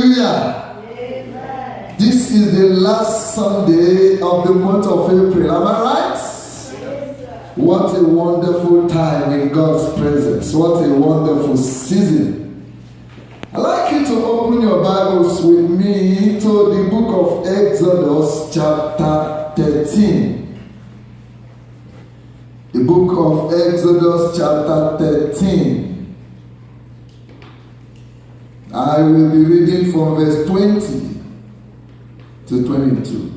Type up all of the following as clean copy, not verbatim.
Amen. This is the last Sunday of the month of April. Am I right? Yes, what a wonderful time in God's presence. What a wonderful season. I'd like you to open your Bibles with me to the book of Exodus chapter 13. The book of Exodus chapter 13. I will be reading from verse 20 to 22.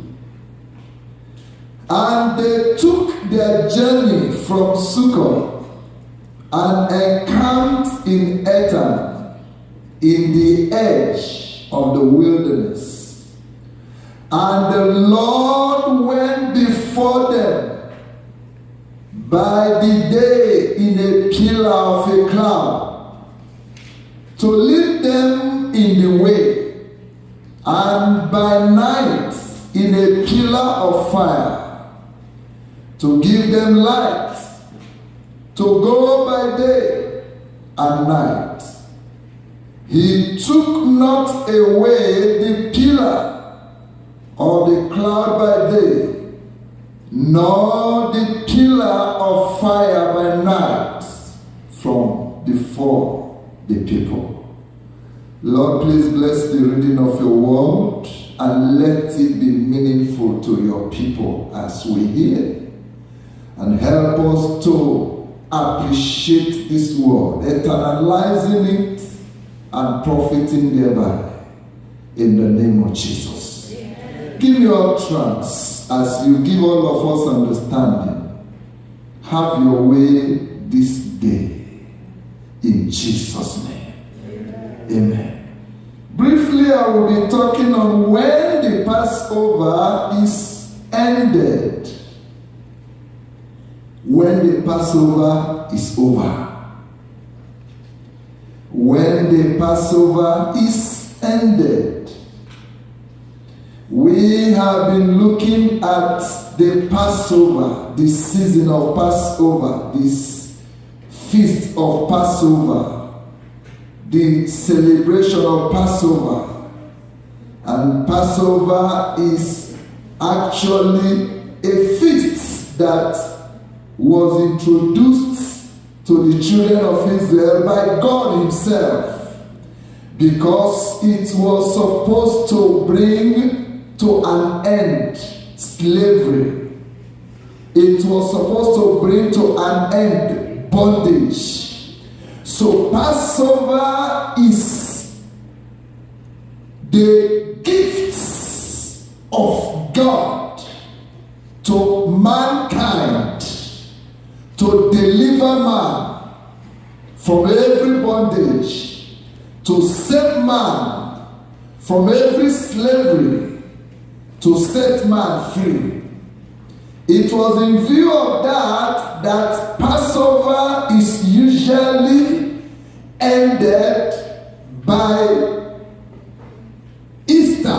And they took their journey from Sukkot and encamped in Etham in the edge of the wilderness. And the Lord went before them by the day in a pillar of a cloud to lead them in the way, and by night in a pillar of fire to give them light, to go by day and night. He took not away the pillar or the cloud by day, nor the pillar of fire by night from before the people. Lord, please bless the reading of your word and let it be meaningful to your people as we hear. And help us to appreciate this word, eternalizing it and profiting thereby. In the name of Jesus. Amen. Give me utterance as you give all of us understanding. Have your way this day. In Jesus' name. Amen. Briefly, I will be talking on when the Passover is ended. When the Passover is over. When the Passover is ended. We have been looking at the Passover, the season of Passover, this feast of Passover, the celebration of Passover. And Passover is actually a feast that was introduced to the children of Israel by God himself, because it was supposed to bring to an end slavery. It was supposed to bring to an end bondage. So Passover is the gifts of God to mankind to deliver man from every bondage, to save man from every slavery, to set man free. It was in view of that Passover is usually ended by Easter,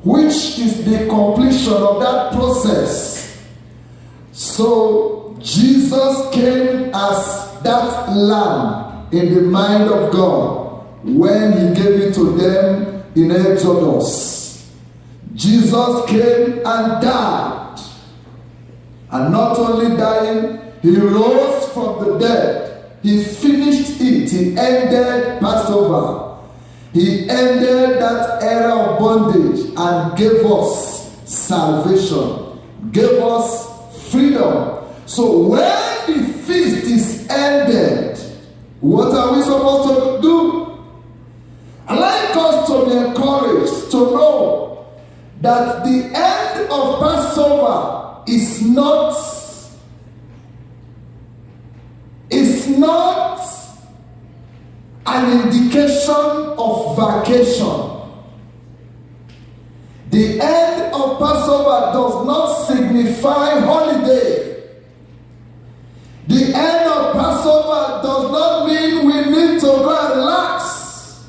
which is the completion of that process. So Jesus came as that lamb in the mind of God when he gave it to them in Exodus. Jesus came and died. And not only dying, he rose from the dead. He finished it. He ended Passover. He ended that era of bondage and gave us salvation, gave us freedom. So when the feast is ended, what are we supposed to do? I'd like us to be encouraged to know that the end of Passover is not an indication of vacation. The end of Passover does not signify holiday. The end of Passover does not mean we need to go and relax.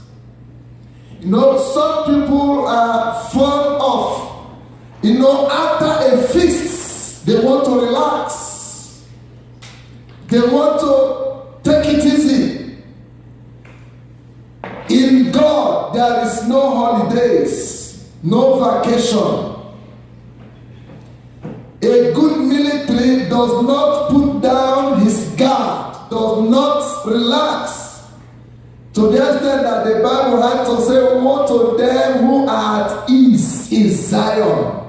You know, some people are fond of, after a feast, they want to relax. They want to take it easy. In God, there there is no holidays, no vacation. A good military does not put down his guard, does not relax, to the extent that the Bible had to say, woe to them who are at ease in Zion.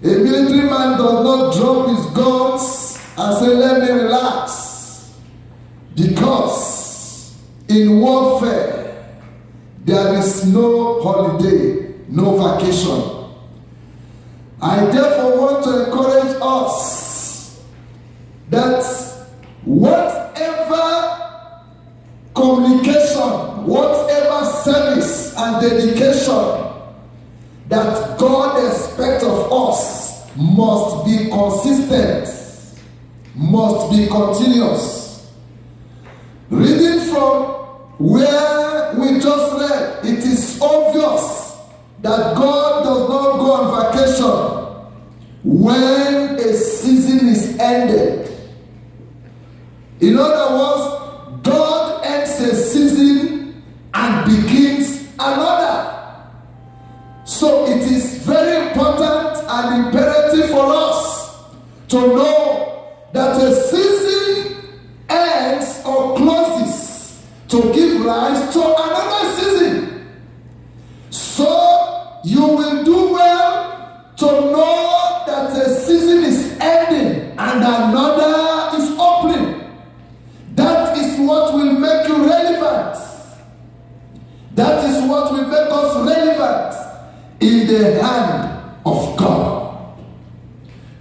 A military man does not drop his guns and say, let me relax. Because in warfare, there is no holiday, no vacation. I therefore want to encourage us that whatever communication, whatever service and dedication that God expects of us must be consistent, must be continuous. Reading from where we just read, it is obvious that God does not go on vacation when a season is ended. In other words, God ends a season and begins another. So it is very important and imperative for us to know that a season ends or closes to give rise to another season. So you will do well to know that a season is ending and another is opening. That is what will make you relevant. That is what will make us relevant in the hand of God.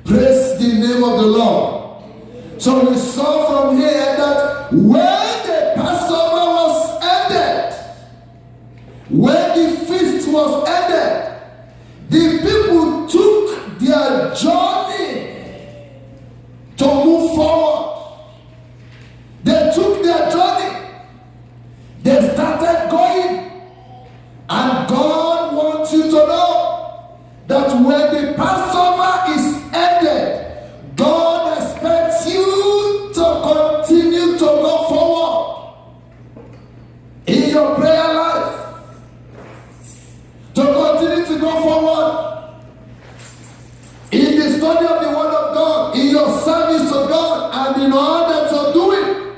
Praise the name of the Lord. So we saw from here that when the Passover was ended, when the feast was ended, the people took their journey to move forward. They took their journey. They started going. And God wants you to know that when the Passover is ended, God expects you to continue to go forward in your prayer life. To continue to go forward in the study of the Word of God, in your service to God, and in all that you're doing.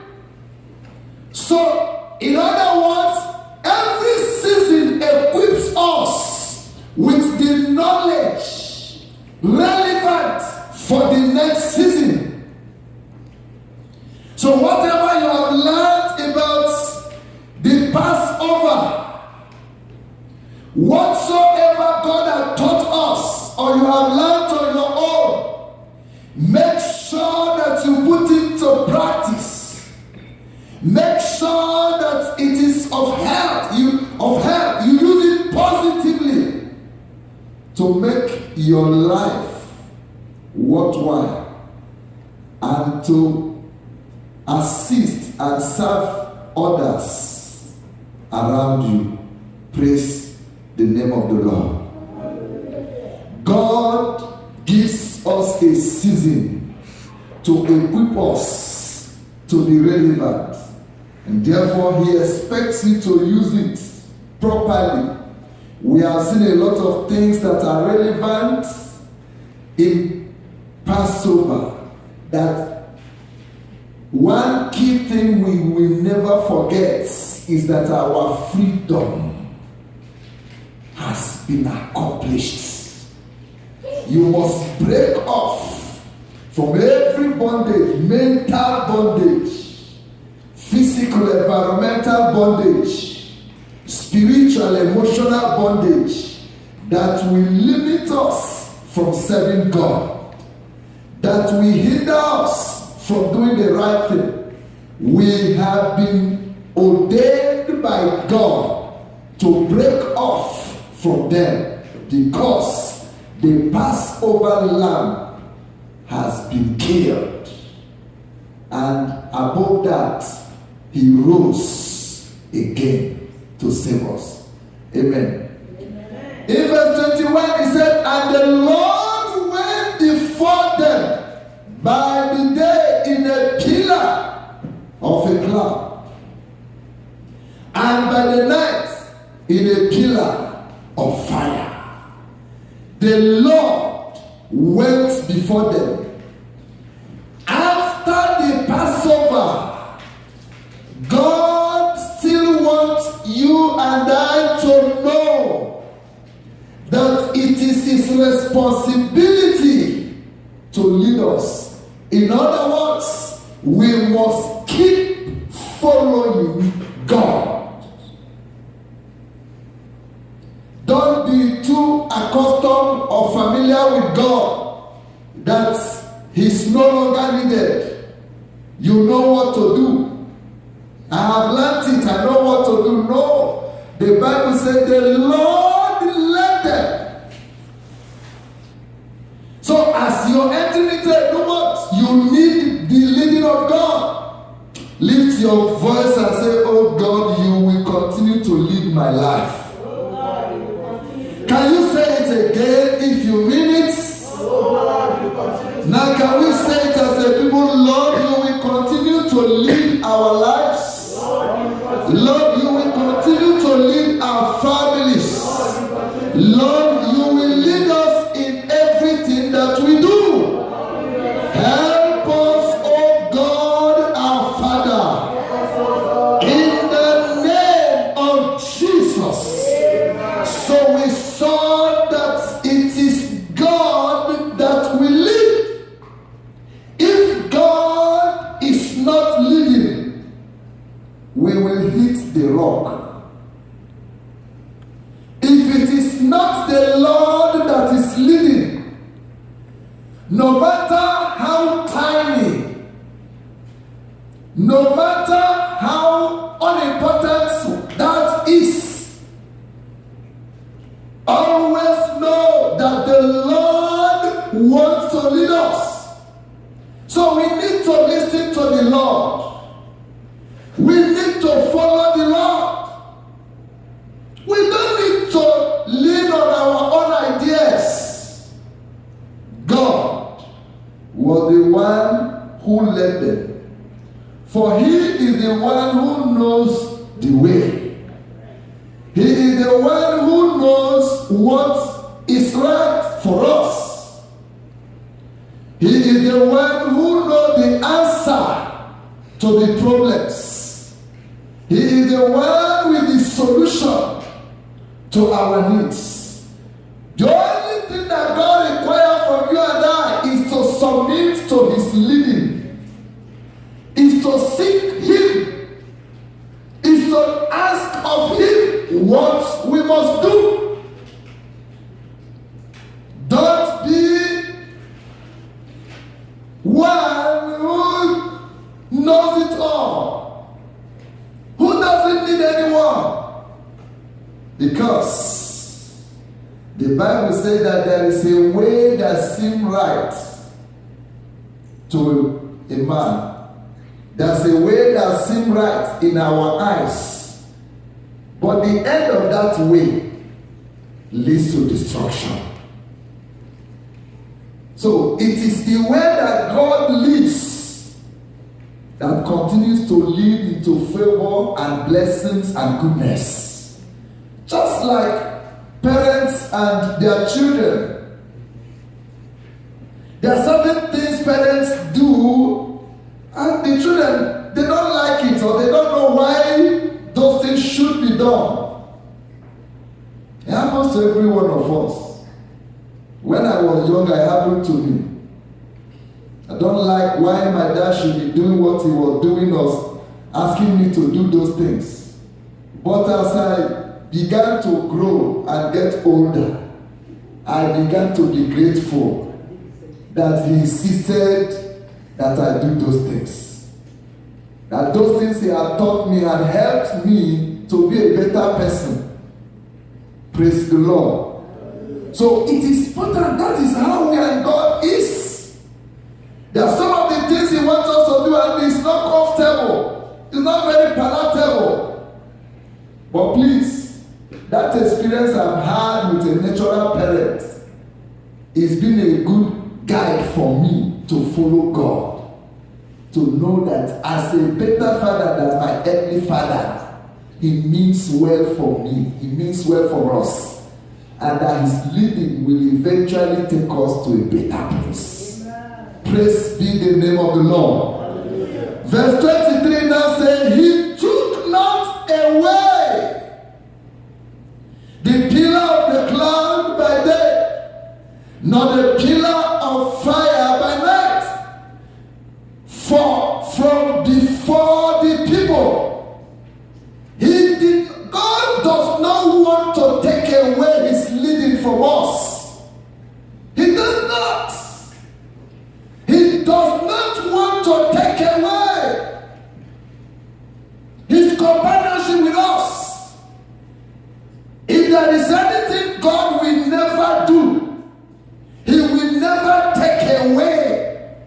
So, in other words, every season equips us with the knowledge relevant for the next season. So, whatever you have learned about the Passover, whatsoever God has taught us, or you have learned on your own, make sure that you put it to practice. Make sure that it is of help. You use it positively to make your life worthwhile and to assist and serve others around you. Praise the name of the Lord. God gives us a season to equip us to be relevant, and therefore He expects you to use it properly. We have seen a lot of things that are relevant in Passover. That one key thing we will never forget is that our freedom has been accomplished. You must break off from every bondage, mental bondage, physical, environmental bondage, spiritual, emotional bondage that will limit us from serving God, that will hinder us from doing the right thing. We have been ordained by God to break off from them because the Passover lamb has been killed, and above that, He rose again to save us. Amen. Amen. In verse 21, He said, and the Lord went before them by the day in a pillar of a cloud, and by the night in a pillar of fire. The Lord went before them. After the Passover, God still wants you and I to know that it is His responsibility to lead us. In other words, we must keep following God. Don't be too accustomed or familiar with God that He's no longer needed. You know what to do. I have learned it. I know what to do. No. The Bible said the Lord led them. So as you're entering into a new month, you need the leading of God. Lift your voice and say, oh God, you will continue to lead my life. Can you say it again if you mean it? Now can we say it as a people, Lord, you will continue to lead our lives. Lord, you will continue to lead our families. Lord, you will lead us in everything that we do. Help us, oh God, our Father, in the name of Jesus. So we saw that it is God that will lead. If God is not leading, we will hit the rock. If it is not the Lord that is leading, no matter how tiny, no matter how unimportant that is, always know that the Lord wants to lead us. So we need to listen to the Lord. We need to follow the Lord. We don't need to lean on our own ideas. God was the one who led them. For He is the one who knows the way. He is the one who knows what is right for us. He is the one who knows the answer to the problems. He is the one with the solution to our needs. The only thing that God requires from you and I is to submit to His leading, is to seek Him, is to ask of Him what we must do. Don't be one who knows it all, who doesn't need anyone. Because the Bible says that there is a way that seems right to a man. There's a way that seems right in our eyes. But the end of that way leads to destruction. So it is the way that God leads that continues to lead into favor and blessings and goodness. Just like parents and their children. There are certain things parents do and the children, they don't like it or they don't know why those things should be done. It happens to every one of us. When I was young, it happened to me. I don't like why my dad should be doing what he was doing or asking me to do those things. But as I began to grow and get older, I began to be grateful that he insisted that I do those things. That those things he had taught me had helped me to be a better person. Praise the Lord. So it is important. That is how we and God is. There are some of the things He wants us to do and it's not comfortable. It's not very palatable. But please, that experience I've had with a natural parent has been a good guide for me to follow God. To know that as a better father than my earthly father, He means well for me. He means well for us. And that his leading will eventually take us to a better place. Amen. Praise be the name of the Lord. Hallelujah. Verse 23 now says, he took not away the pillar of the cloud by day, nor the pillar of fire by night. For from before the people, God does not want to take away his leading from us. He does not. He does not want to take away his companionship with us. If there is anything God will never do, he will never take away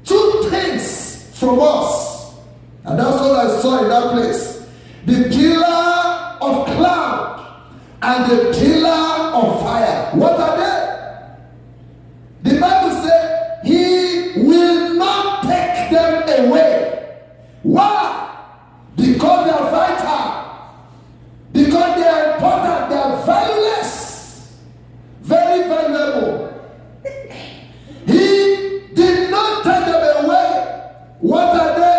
two things from us. And that's what I saw in that place. The pillar of cloud and the pillar of fire. What are they? The Bible says he will not take them away. Why? Because they are vital. Because they are important. They are valueless. Very valuable. He did not take them away. What are they?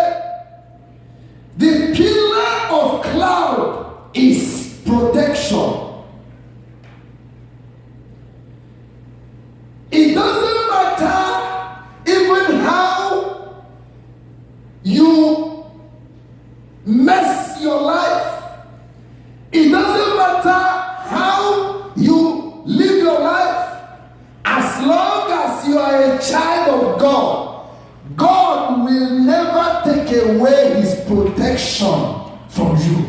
The pillar of cloud is protection. It doesn't matter even how you mess your life. It doesn't matter how you live your life. As long as you are a child of God, God will never take away his protection from you.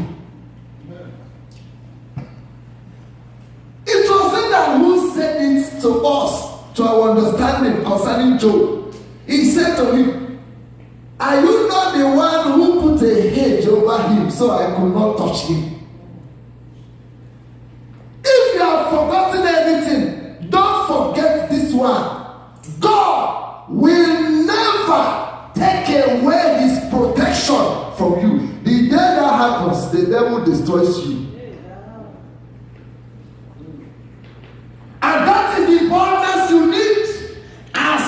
It wasn't that who said it to us, to our understanding concerning Job. He said to him, are you not the one who put a hedge over him so I could not touch him? If you have forgotten anything, don't forget this one. God will never take away his protection from you. The day that happens, the devil destroys you. And that is the boldness you need as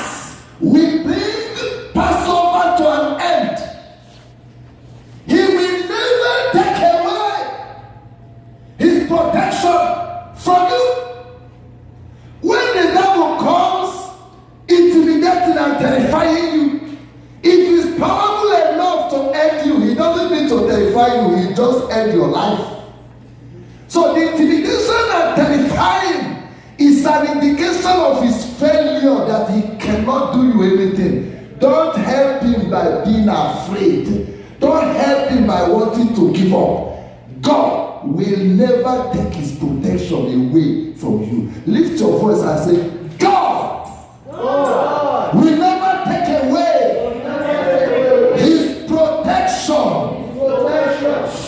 we bring Passover to an end. He will never take away his protection from you. When the devil comes, intimidating and terrifying you, if he's powerful enough to end you, he doesn't need to terrify you, he just end your life. So the intimidation and terrifying is an indication of his failure, that he cannot do you anything. Don't help him by being afraid. Don't help him by wanting to give up. God will never take his protection away from you. Lift your voice and say, God will never take away his protection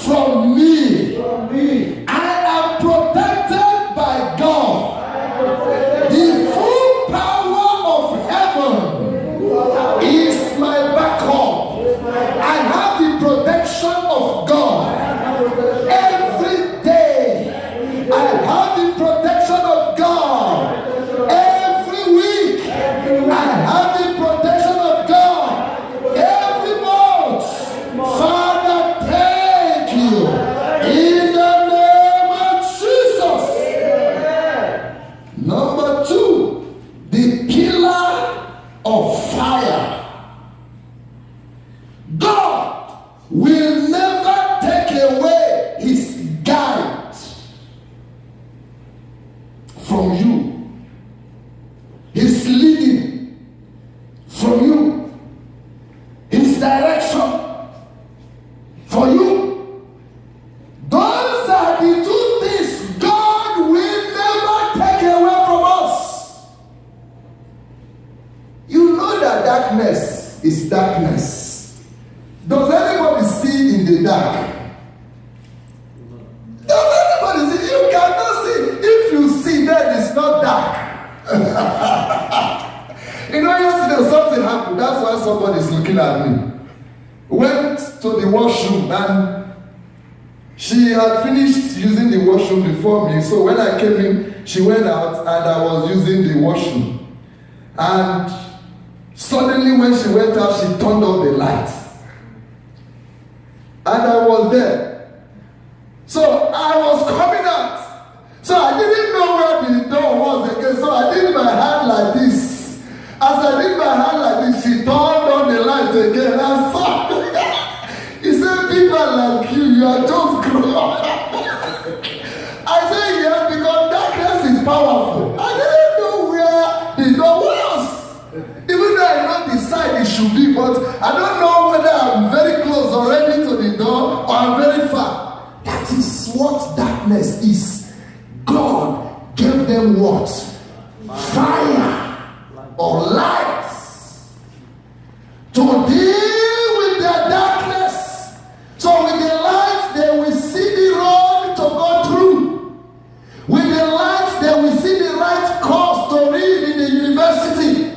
from me. I am protected by God. The full power of heaven is my backup. I have the protection of God every day. I have the protection of God every week. I have the protection of God every month. Father, thank you. In the name of Jesus. Number two, the pillar of fire. God will never take away his guide from you, his leading from you, his direction for you. Those are the two things God will never take away from us. You know that darkness is darkness. Does anybody see in the dark? Does anybody see? You cannot see. If you see, then it's not dark. You know, yesterday something happened. That's why somebody is looking at me. Went to the washroom and She had finished using the washroom before me, so when I came in, she went out and I was using the washroom. And suddenly when she went out, she turned on the lights. And I was there. So I was coming out. So I didn't know where the door was again. So I did my hand like this. As I did my hand like this, she turned on the light again. I saw. He said, people like you are just grown. I said, yes, because darkness is powerful. I didn't know where the door was. Even though I know the side it should be, but I don't know whether I'm very close already to the door or I'm very far. That is what darkness is. God gave them what? Fire or light to deal with their darkness. So with the light, they will see the road to go through. With the light, they will see the right course to read in the university.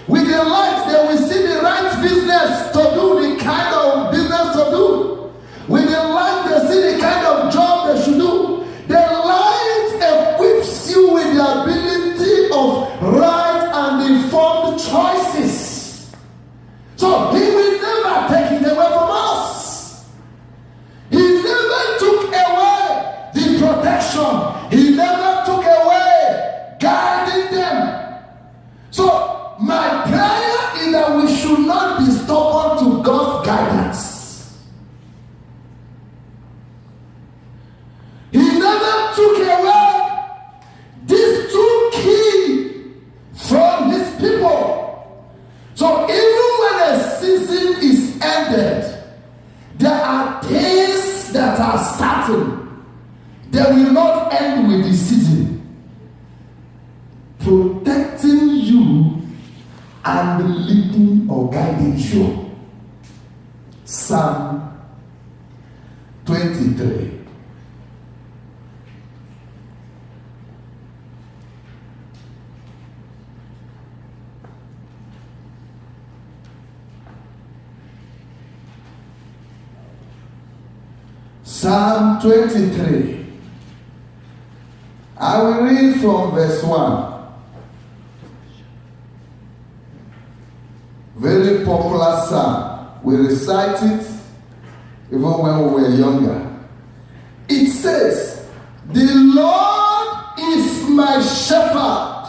With the light, they will see the right business to do, the kind of business to do. With the light, they see the kind of job they should do. The light equips you with the ability of right and informed choices. So he will never take it away from us. He never took away the protection. He never took away guiding them. So my prayer is that we should not be stubborn to God's guidance. He never took away these two keys from his people. So even when a season is ended, there are things that are certain. They will not end with the season. Protecting you and leading or guiding you. Psalm 23. Psalm 23. I will read from verse 1. Very popular psalm. We recite it even when we were younger. It says, the Lord is my shepherd.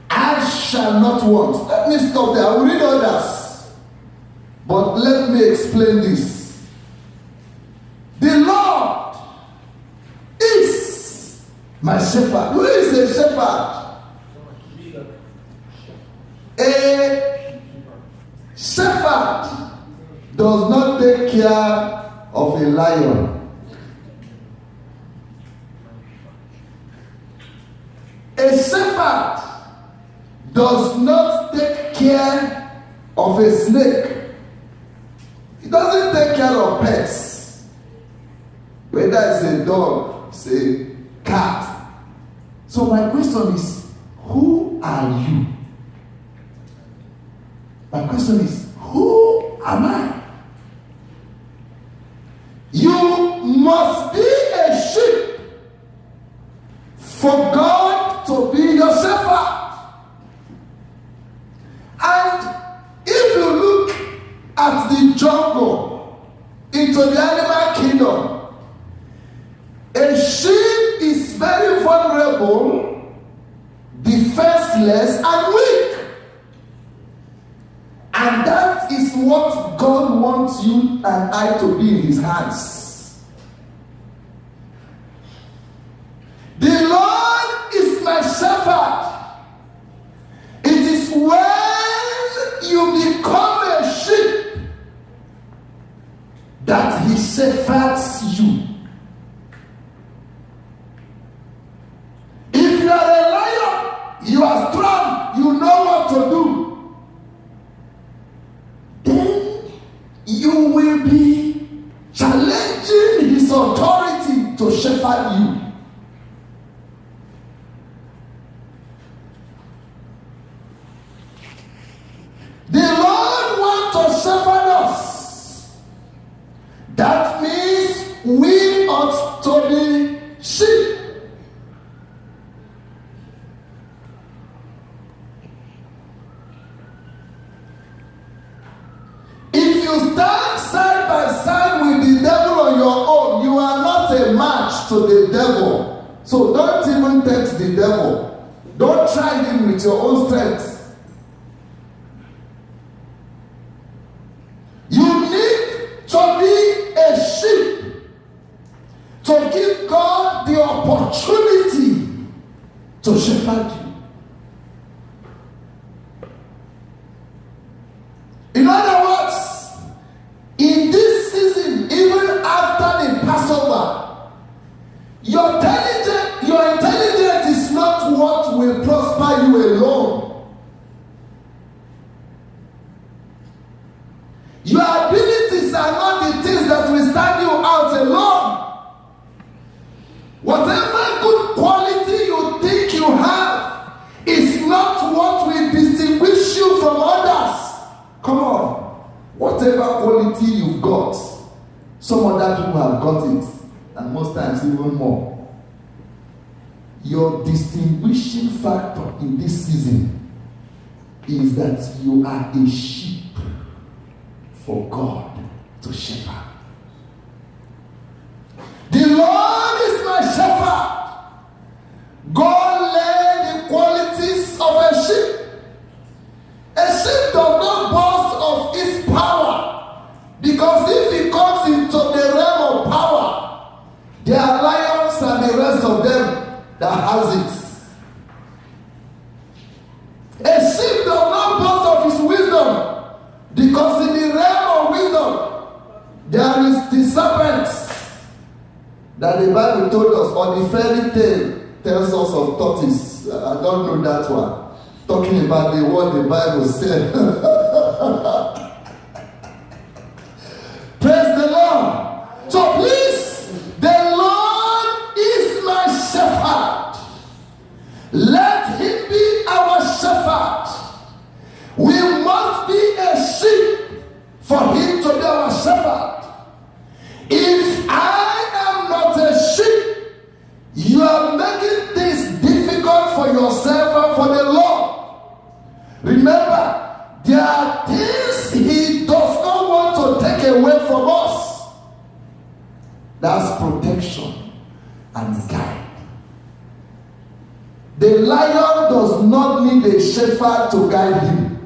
I shall not want. Let me stop there. I will read others. But let me explain this. The Lord is my shepherd. Who is a shepherd? A shepherd does not take care of a lion. A shepherd does not take care of a snake. He doesn't take care of pets. Whether it's a dog, it's a cat. So my question is, who are you? My question is, who am I? You must be a sheep for God to be your shepherd. And if you look at the jungle, into the animal kingdom, a sheep is very vulnerable, defenseless, and weak. And that is what God wants you and I to be in his hands. The Lord is my shepherd. It is when you become a sheep that he shepherds you. If you are a lion, you are strong, you know what to do. Then you will be challenging his authority to shepherd you. The Lord wants to shepherd us. That means we to the devil. So don't even tempt the devil. Don't try him with your own strength. You need to be a sheep to give God the opportunity to shepherd you. In other words, in this season, even after the Passover, your intelligence is not what will prosper you alone. Your abilities are not the things that will stand you out alone. Whatever good quality you think you have is not what will distinguish you from others. Come on. Whatever quality you've got, some other people have got it, and most times even more. Your distinguishing factor in this season is that you are a sheep for God to shepherd. The Lord is my shepherd. God laid the qualities of a sheep. A sheep does not boast of its power, because if it comes into the realm of power, there are lions and the rest of them that has it. A sheep does not boast of his wisdom, because in the realm of wisdom there is the serpent that the Bible told us, or the fairy tale tells us of tortoise. I don't know that one. Talking about the word the Bible said. Praise the Lord. So please, the Lord is my shepherd. Let him be our shepherd. We must be a sheep for him to be our shepherd. If I am not a sheep, you are making things difficult for yourself and for the Lord. Remember, there are things he does not want to take away from us. That's protection and guide. The lion does not need a shepherd to guide him.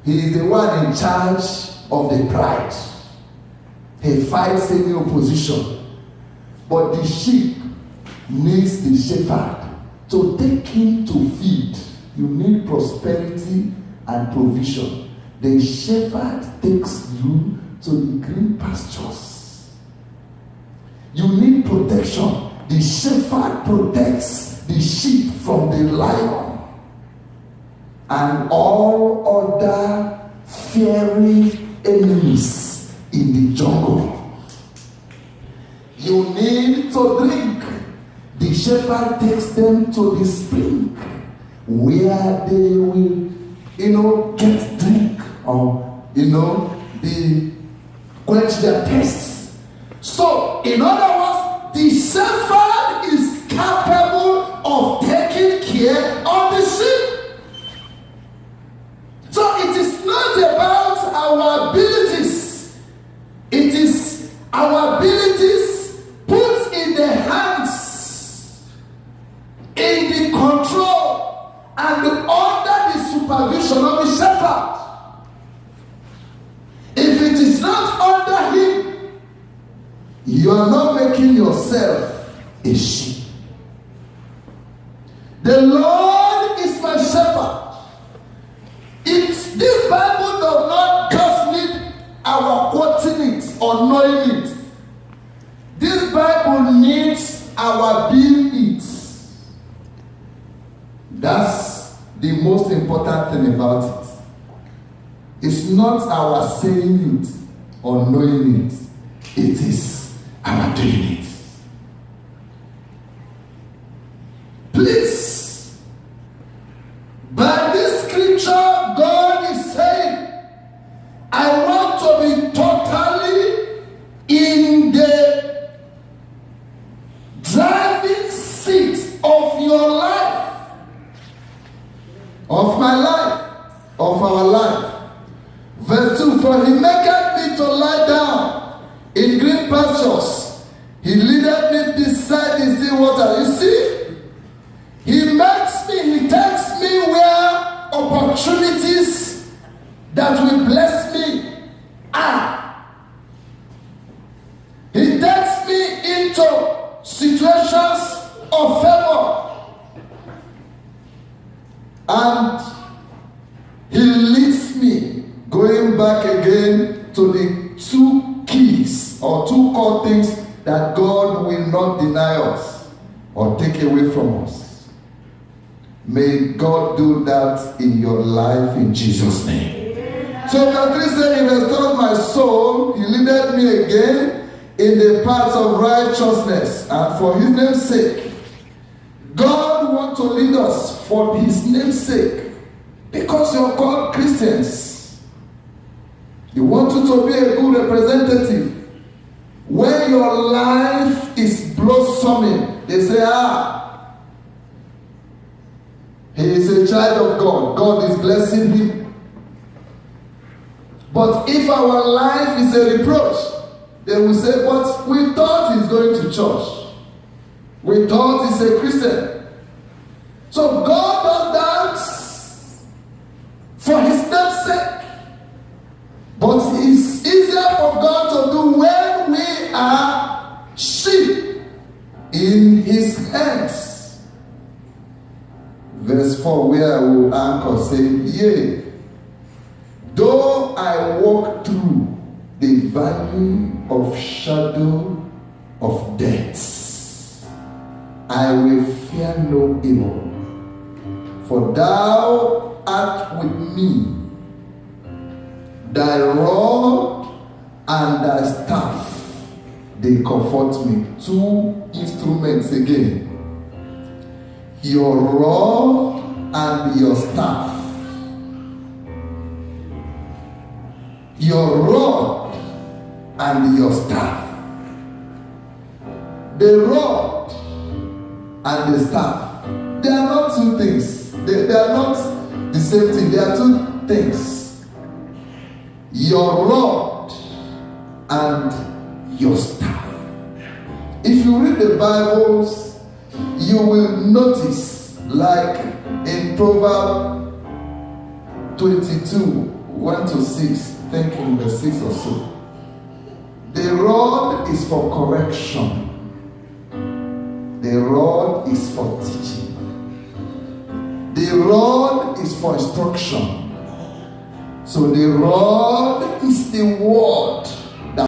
He is the one in charge of the pride. He fights any opposition. But the sheep needs the shepherd to take him to feed. You need prosperity and provision. The shepherd takes you to the green pastures. You need protection. The shepherd protects the sheep from the lion and all other fiery enemies in the jungle. You need to drink. The shepherd takes them to the spring, where they will, get drink, or, they quench their thirsts. So, in other words, the shepherd is capable of taking care of the sheep. So, it is not about our abilities. It is our abilities put in the hands, in the control, and under the supervision of the shepherd. If it is not under him, you are not making yourself a sheep. The Lord is my shepherd. This Bible does not just need our quoting it or knowing it. This Bible needs our being it. That's the most important thing about it. It's not our saying it or knowing it. It is our doing it. Please, by this scripture, God is saying, I want to be totally in the driving seat of your life, of my life, of our life. Verse 2, for he maketh me to lie down in green pastures. He leadeth me of favor. And he leads me, going back again to the two keys or two core things that God will not deny us or take away from us. May God do that in your life in Jesus' name. So verse 3 said, he restored my soul, he leaded me again in the paths of righteousness, and for his name's sake. God wants to lead us for his name's sake, because you're called Christians. He wants you to be a good representative. When your life is blossoming, they say, he is a child of God. God is blessing him. But if our life is a reproach, they will say, but we thought he's going to church. We thought he's a Christian. So God does that for his name's sake. But it's easier for God to do when we are sheep in his hands. Verse 4, where I will anchor, say, yea, though I walk through the valley of shadow of death, I will fear no evil, for thou art with me. Thy rod and thy staff, they comfort me. Two instruments again. Your rod and your staff. Your rod and your staff. The rod and the staff, they are not two things. They are not the same thing. They are two things. Your rod and your staff. If you read the Bibles, you will notice, like in Proverbs 22, 1 to 6, thinking verse 6 or so. The rod is for correction. The rod is for teaching. The rod is for instruction. So the rod is the word.